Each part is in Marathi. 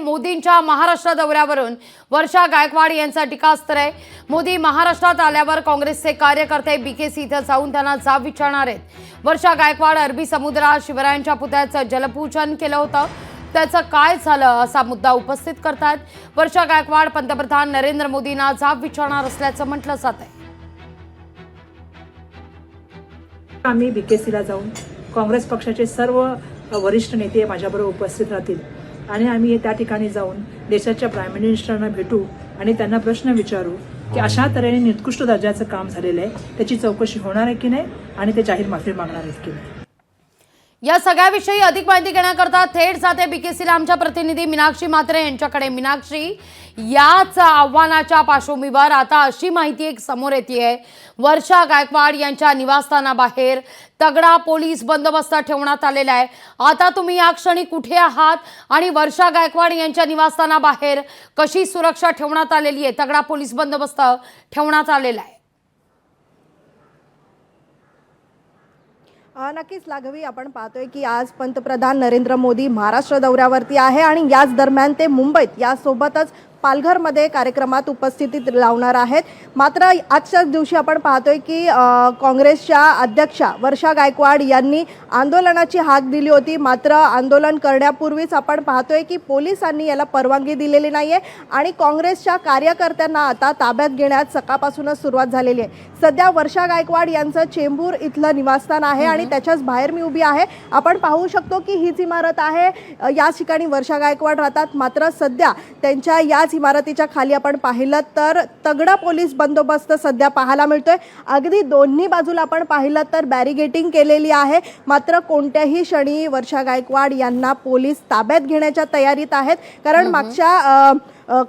मोदींच्या महाराष्ट्र दौऱ्यावरून वर्षा गायकवाड यांचा टीकास्त्र आहे। मोदी महाराष्ट्रात आल्यावर काँग्रेसचे कार्यकर्ते बीकेसी इथं जाऊन त्यांना जाब विचारणार आहेत। वर्षा गायकवाड अरबी समुद्रात शिवरायांच्या पुतळ्याचं जलपूजन केलं होतं, त्याचं काय झालं असा मुद्दा उपस्थित करतात। वर्षा गायकवाड पंतप्रधान नरेंद्र मोदींना जाब विचारणार असल्याचं म्हटलं जात आहे। आम्ही बीकेसीला जाऊन काँग्रेस पक्षाचे सर्व वरिष्ठ नेते माझ्याबरोबर उपस्थित राहतील आणि आम्ही त्या ठिकाणी जाऊन देशाच्या प्राईम मिनिस्टरांना भेटू आणि त्यांना प्रश्न विचारू की अशा तऱ्हेने निकृष्ट दर्जाचं काम झालेलं आहे, त्याची चौकशी होणार आहे की नाही आणि ते जाहीर माफी मागणार आहेत की नाही। या सगळ्याविषयी अधिक माहिती घेण्याकरता थेट जाते बीकेसीला आमच्या प्रतिनिधी मीनाक्षी म्हात्रे यांच्याकडे। मीनाक्षी, याच आव्हानाच्या पार्श्वभूमीवर आता अशी माहिती एक समोर येते, वर्षा गायकवाड यांच्या निवासस्थानाबाहेर तगडा पोलीस बंदोबस्त ठेवण्यात आलेला आहे। आता तुम्ही या क्षणी कुठे आहात आणि वर्षा गायकवाड यांच्या निवासस्थानाबाहेर कशी सुरक्षा ठेवण्यात आलेली आहे, तगडा पोलीस बंदोबस्त ठेवण्यात आलेला आहे? नक्कीच लाघवी, आपण पाहतोय की आज पंतप्रधान नरेंद्र मोदी महाराष्ट्र दौऱ्यावरती आहे आणि याच दरम्यान ते मुंबईत यासोबतच पालघरमध्ये कार्यक्रमात उपस्थिती लावणार आहेत। मात्र आजच्याच दिवशी आपण पाहतोय की काँग्रेसच्या अध्यक्षा वर्षा गायकवाड यांनी आंदोलनाची हाक दिली होती। मात्र आंदोलन करण्यापूर्वीच आपण पाहतोय की पोलिसांनी याला परवानगी दिलेली नाहीये आणि काँग्रेसच्या कार्यकर्त्यांना आता ताब्यात घेण्यात सकाळपासूनच सुरुवात झालेली आहे। सध्या वर्षा गायकवाड यांचं चेंबूर इथलं निवासस्थान आहे आणि त्याच्याच बाहेर मी उभी आहे। आपण पाहू शकतो की हीच इमारत आहे, या ठिकाणी वर्षा गायकवाड राहतात। मात्र सध्या त्यांच्या याच इमारतीच्या खाली आपण पाहिलं तर तगडा पोलीस बंदोबस्त सध्या पाहायला मिळतोय। अगदी दोन्ही बाजूला आपण पाहिलं तर बॅरिगेटिंग केलेली आहे। मात्र कोणत्याही क्षणी वर्षा गायकवाड यांना पोलीस ताब्यात घेण्याच्या तयारीत आहेत, कारण मागच्या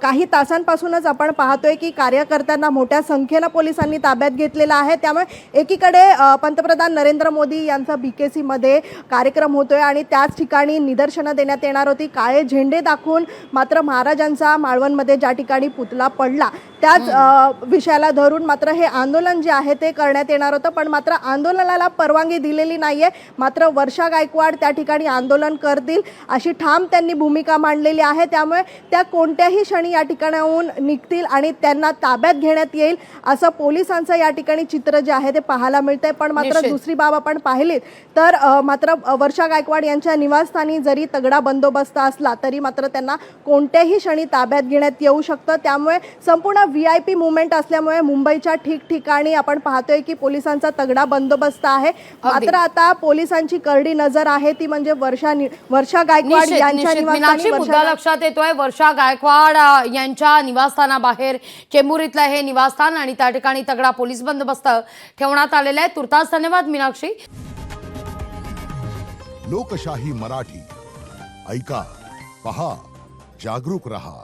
काही तासांपासूनच आपण पाहतोय की कार्यकर्त्यांना मोठ्या संख्येने पोलिसांनी ताब्यात घेतलेला आहे। त्यामुळे एकीकडे पंतप्रधान नरेंद्र मोदी यांचा बीकेसी मध्ये कार्यक्रम होतोय आणि त्याच ठिकाणी निदर्शनं देण्यात येणार होती काळे झेंडे दाखवून। मात्र महाराजांचा माळवणमध्ये ज्या ठिकाणी पुतळा पडला त्याच विषयाला धरून मात्र हे आंदोलन जे आहे ते करण्यात येणार होतं, पण मात्र आंदोलनाला परवानगी दिलेली नाहीये। मात्र वर्षा गायकवाड त्या ठिकाणी आंदोलन करतील अशी ठाम त्यांनी भूमिका मांडलेली आहे। त्यामुळे त्या कोणत्याही क्षणी या ठिकाणाहून निघतील आणि त्यांना ताब्यात घेण्यात येईल असं पोलिसांचं या ठिकाणी चित्र जे आहे ते पाहायला मिळतंय। पण मात्र दुसरी बाब आपण पाहिली तर मात्र वर्षा गायकवाड यांच्या निवासस्थानी जरी तगडा बंदोबस्त असला तरी मात्र त्यांना कोणत्याही क्षणी ताब्यात घेण्यात येऊ शकतं। त्यामुळे संपूर्ण VIP मूवमेंट असल्यामुळे मुंबईच्या ठिकठिकाणी आपण पाहतोय की पोलिसांचा तगडा बंदोबस्त आहे। मात्र आता पोलिसांची करडी नजर आहे ती म्हणजे वर्षा गायकवाड यांच्या निवासस्थानी। मुद्दा लक्षात येतोय, वर्षा गायकवाड यांच्या निवासस्थानाबाहेर चेंबूर इथलं हे निवासस्थान आणि त्या ठिकाणी तगडा पोलीस बंदोबस्त ठेवण्यात आलेला आहे। तुर्तास धन्यवाद मीनाक्षी। लोकशाही मराठी ऐका, पहा, जागरूक रहा।